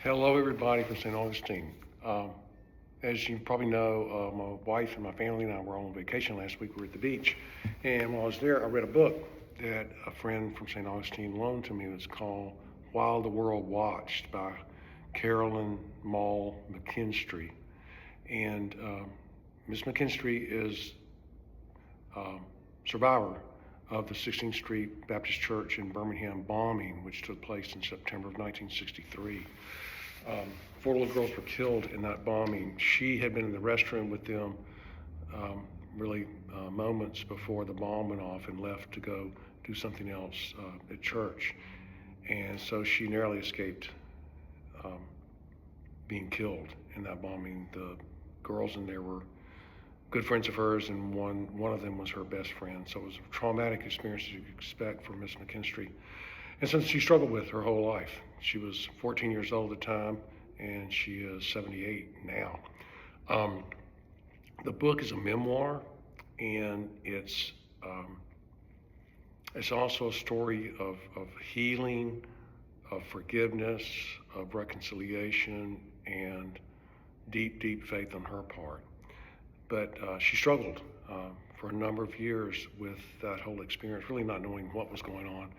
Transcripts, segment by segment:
Hello, everybody from St. Augustine. As you probably know, my wife and my family and I were on vacation last week. We were at the beach, and while I was there, I read a book that a friend from St. Augustine loaned to me. It's called While the World Watched by Carolyn Maule McKinstry. And Ms. McKinstry is survivor of the 16th Street Baptist Church in Birmingham bombing, which took place in September of 1963. 4 little girls were killed in that bombing. She had been in the restroom with them moments before the bomb went off and left to go do something else at church. And so she narrowly escaped being killed in that bombing. The girls in there were good friends of hers, and one of them was her best friend. So it was a traumatic experience, as you could expect, for Miss McKinstry. And something she struggled with her whole life. She was 14 years old at the time, and she is 78 now. The book is a memoir, and it's also a story of healing, of forgiveness, of reconciliation, and deep, deep faith on her part. But she struggled for a number of years with that whole experience, really not knowing what was going on,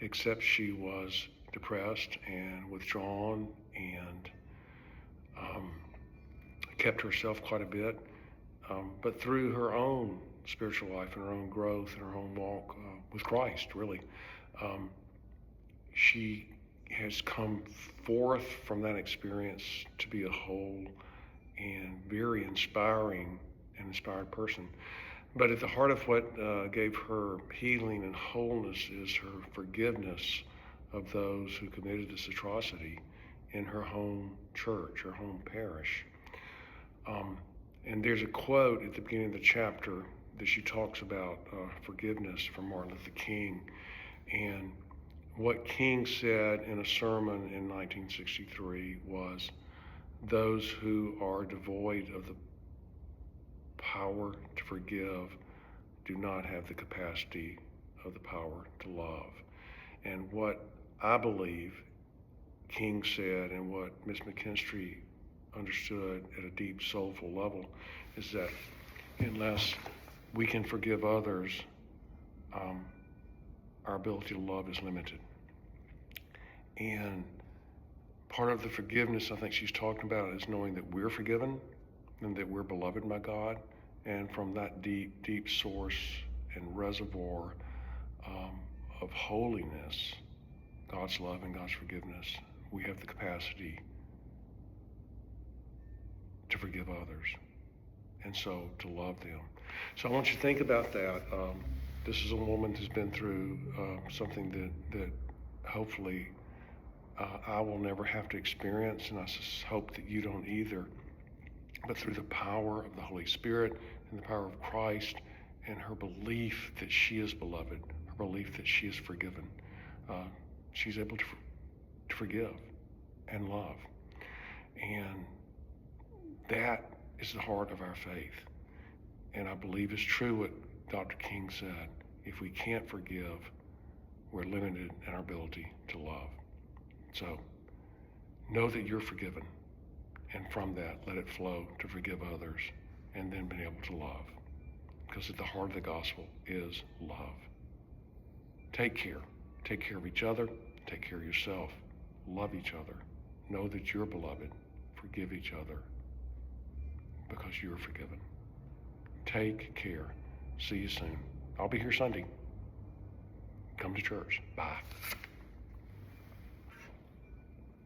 except she was depressed and withdrawn and kept herself quite a bit. But through her own spiritual life and her own growth and her own walk with Christ, really, she has come forth from that experience to be a whole and very inspired person. But at the heart of what gave her healing and wholeness is her forgiveness of those who committed this atrocity in her home church, her home parish. And there's a quote at the beginning of the chapter that she talks about forgiveness from Martin Luther King. And what King said in a sermon in 1963 was, "Those who are devoid of the power to forgive do not have the capacity of the power to love." And what I believe King said, and what Miss McKinstry understood at a deep, soulful level, is that unless we can forgive others, our ability to love is limited. And part of the forgiveness I think she's talking about is knowing that we're forgiven and that we're beloved by God. And from that deep, deep source and reservoir of holiness, God's love and God's forgiveness, we have the capacity to forgive others, and so to love them. So I want you to think about that. This is a woman who's been through something that hopefully I will never have to experience, and I hope that you don't either. But through the power of the Holy Spirit and the power of Christ and her belief that she is beloved, her belief that she is forgiven, she's able to forgive and love. And that is the heart of our faith. And I believe it's true what Dr. King said. If we can't forgive, we're limited in our ability to love. So know that you're forgiven. And from that, let it flow to forgive others and then be able to love. Because at the heart of the gospel is love. Take care. Take care of each other. Take care of yourself. Love each other. Know that you're beloved. Forgive each other because you're forgiven. Take care. See you soon. I'll be here Sunday. Come to church. Bye.